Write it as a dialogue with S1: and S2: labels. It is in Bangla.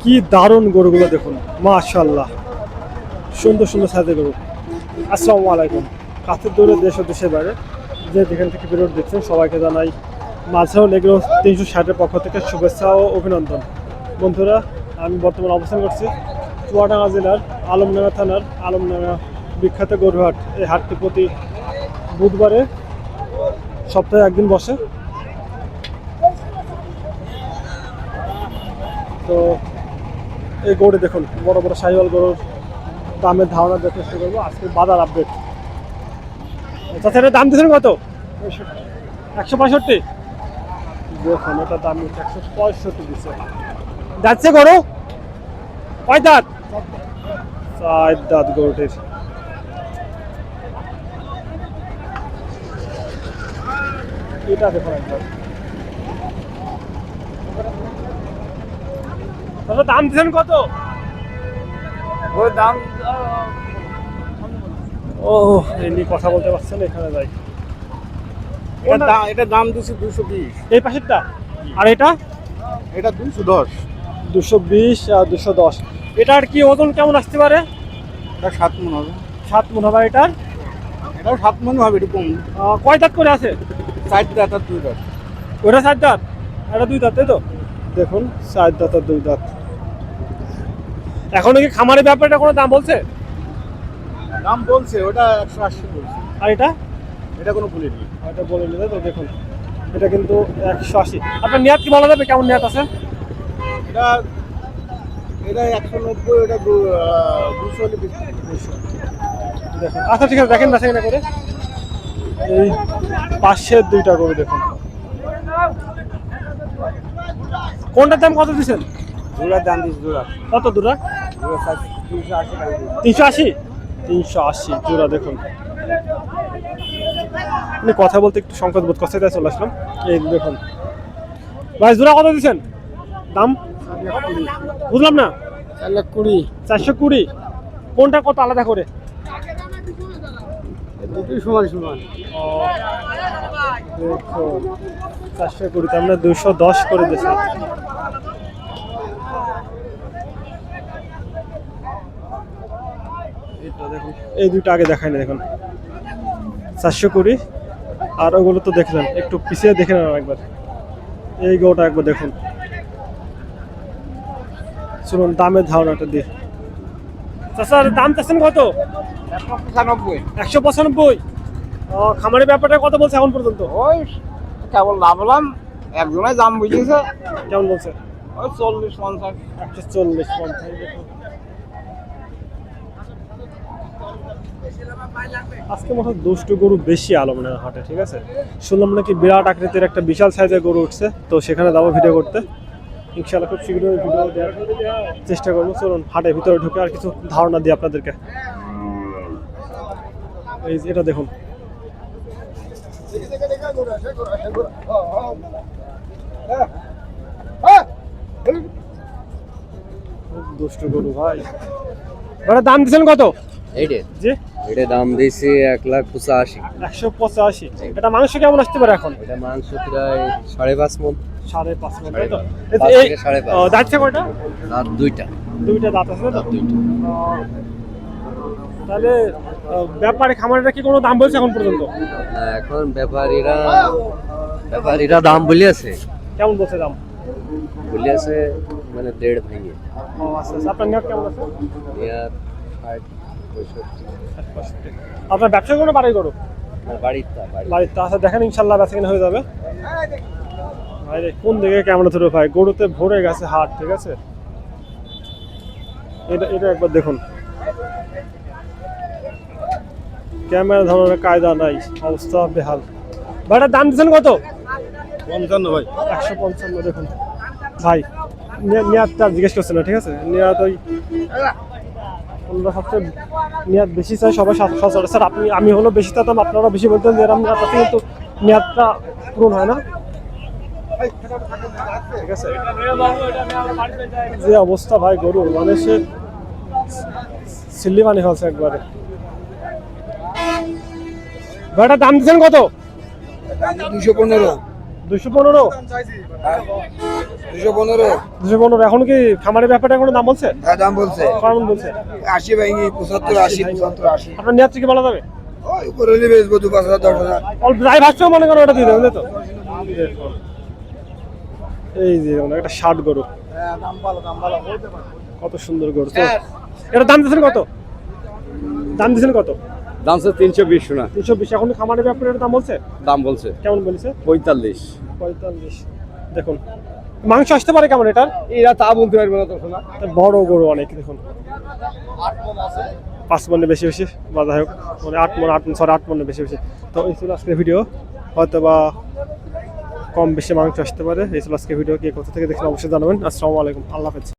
S1: কি দারুণ গরুগুলো দেখুন, মাশাআল্লাহ, সুন্দর সুন্দর সাইজের গরু। আসসালামু আলাইকুম। কাছের দূরে দেশ ও দেশের বাইরে যে যেখান থেকে ভিডিও দেখছেন সবাইকে জানাই মাঝারুল এগ্রো 360-এর পক্ষ থেকে শুভেচ্ছা ও অভিনন্দন। বন্ধুরা, আমি বর্তমানে অবস্থান করছি চুয়াডাঙ্গা জেলার আলমডাঙ্গা থানার আলমডাঙ্গা বিখ্যাত গরুহাট। এই হাটটি প্রতি বুধবারে সপ্তাহে একদিন বসে। তো এই গরু দেখুন, বড় বড় শাহিওয়াল গরুর দামের ধারণা দেওয়ার চেষ্টা করবো। আজকে বাজার আপডেট। আচ্ছা, এটার দাম দিয়েছেন কত? 165। দেখুন, এটার দাম 165 দিচ্ছে। যাচ্ছে গরু কয় দাঁত? 4 দাঁত গরুটির। এটা দেখুন একবার। দাম দিচ্ছেন কত?
S2: দাম
S1: ও এমনি কথা বলতে পারছেন, এখানে যাই।
S2: এটা দাম দিচ্ছি 220।
S1: এই পাশেরটা আর এটা
S2: এটা 210।
S1: 220 আর 210। এটার কি ওজন কেমন আসতে পারে?
S2: এটা 7 মণ হবে।
S1: 7 মণ হবে এটার?
S2: এটাও 7 মণ হবে, একটু কম।
S1: কয় দাঁত করে আছে?
S2: 4 দাঁত আর 2 দাঁত।
S1: ওটা 4 দাঁত, এটা 2 দাঁত, তাই তো? দেখুন, 4 দাঁত আর 2 দাঁত। এখনো কি খামারের ব্যাপারটা কোনো দাম বলছে?
S2: দাম বলছে, ওটা 180 বলছে।
S1: আর এটা
S2: এটা কোনো বলিনি।
S1: এটা বলে নিতে তো। দেখুন, এটা কিন্তু 180। আপনার নিয়াত কি বলা যাবে, কেমন নিয়াত আছে?
S2: এটা এটা 190, এটা 200 হলে বিক্রি করবে।
S1: দেখুন, আচ্ছা ঠিক আছে, দেখেন বেচা করে। এই পাশের দুইটা গরু দেখুন। কোনটার দাম কত দিচ্ছেন?
S2: জোড়ার দাম দিচ্ছি, জোড়া
S1: কত দূরা?
S2: 380 টাকা।
S1: 380 জোড়া। দেখুন, আপনি কথা বলতে একটু সংকোচ বোধ করছে, তাই চলে আসলাম। এই দেখুন ভাই, জোড়া কত দিচ্ছেন দাম? বুঝলাম না।
S2: 420।
S1: 420। কোনটা কত আলাদা করে?
S2: দুটোই সমান সমান।
S1: দেখুন, 420 আমরা 210 করে দিয়েছি। এই দুটো আগে দেখাই না, দেখুন 420। আর ওগুলো তো দেখলেন, একটু পিছিয়ে দেখে নেন একবার। এই গোটা একবার দেখুন। শুনুন দামের ধারণাটা দিয়ে। স্যার, দাম চাচ্ছেন কত?
S2: 195।
S1: 195। খামারের ব্যাপারটা কত বলছে এখন পর্যন্ত?
S2: ওই কেবল লাভলাম, একজনের দাম বুঝেছে।
S1: কেমন বলছে?
S2: ওই 40-50।
S1: 140-50। আজকে মতো দুষ্টু গরু বেশি আলমডাঙ্গা হাটে, ঠিক আছে? শুনলাম নাকি বিরাট আকৃতির একটা বিশাল সাইজের গরু উঠছে, তো সেখানে যাবো ভিডিও করতে। ইনশাআল্লাহ খুব শীঘ্রই ভিডিও দেওয়ার চেষ্টা করবো। চলুন হাটের ভিতরে ঢুকে আর কিছু ধারণা দিই আপনাদেরকে। এই যে এটা দেখুন, দুষ্টু গরু ভাই। ভাড়া দাম দিচ্ছেন কত?
S3: এইটে
S1: জি,
S3: এটা দাম দিয়েছি 1,85,000।
S1: 185। এটা মাংস কেমন আসতে পারে এখন?
S3: এটা মাংস প্রায় 5.5 মণ।
S1: 5.5 মণ, তাই তো?
S3: 5
S1: এই
S3: থেকে 5.5।
S1: দাঁতছে কয়টা?
S3: রাত 2টা।
S1: দুইটা দাঁত আছে, তাই তো?
S3: 2টা।
S1: তাহলে ব্যাপারে খামারিরা কি কোনো দাম বলছে এখন পর্যন্ত?
S3: এখন ব্যাপারীরা দাম বলিয়াছে।
S1: কেমন বলছে দাম?
S3: বলিয়াছে মানে 1.5 ভেঙে।
S1: ও আচ্ছা আচ্ছা। আপনার নিয়ত কেমন আছে?
S3: ইয়ার 60-65।
S1: আপনার ব্যবসা কোনো বাড়ি গরু? বাড়িতে আচ্ছা, দেখেন ইনশাল্লাহ বেচা কিনা হয়ে যাবে। ভাই রে, কোন দিকে ক্যামেরা ধরে ভাই, গরুতে ভরে গেছে হাট, ঠিক আছে? এটা এটা একবার দেখুন, ক্যামেরা ধরার কায়দা নাই, অবস্থা বেহাল। ভাইটার দাম দিচ্ছেন কত?
S2: 55 ভাই।
S1: 155। দেখুন ভাই, নিয়াতটা জিজ্ঞেস করছে না, ঠিক আছে? নিয়াত ওই অন্যরা সবচেয়ে নিয়াত বেশি চাই, সবাই সচরাচর। আমি হলো বেশি চাইতাম, আপনারা বেশি বলতেন যে এরকম নিয়াত আছে, কিন্তু নিয়াতটা পূরণ হয় না, ঠিক আছে? যে অবস্থা ভাই গরুর, মানে সে সিল্লি বানিয়ে ফেলছে একবারে। ভাইটার দাম দিচ্ছেন কত?
S2: 215।
S1: 215
S4: 215
S1: 215 এখন কি খামারের ব্যাপারটা কোনো দাম বলছে?
S4: হ্যাঁ দাম বলছে
S1: কেমন বলছে?
S4: 80 ভাঙি 75 80 75 80
S1: আপনার নিয়াত কি বলা যাবে?
S4: ওই উপরে হলে বেচবো 2-5,000 10,000
S1: অল্প যাই ভাবছো মনে করো ওটা দিয়ে দেবেন তাই তো? এই যে একটা 60 গরু, কত সুন্দর গরু তো। এটা দাম দিয়েছেন কত? দাম দিয়েছেন কত?
S5: দাম হচ্ছে 320 সোনা
S1: 320। এখন খামারের ব্যাপারে এর দাম বলছে?
S5: দাম বলছে
S1: কেমন বলেছে?
S5: 45
S1: 45। দেখুন মাংস আসতে পারে কেমন এটার?
S5: এরা তা বলতে পারবে না তো সোনা।
S1: বড় গরু অনেক, দেখুন 5 মনে বেশি বেশি বা যাই হোক মানে 8 মন 8 মনে বেশি বেশি। তো এই ছিল আজকের ভিডিও, হয়তো বা কম বেশি মাংস আসতে পারে। এই ছিল আজকের ভিডিও, কে কোথা থেকে দেখলেন অবশ্যই জানাবেন। আসসালামু আলাইকুম, আল্লাহ হাফেজ।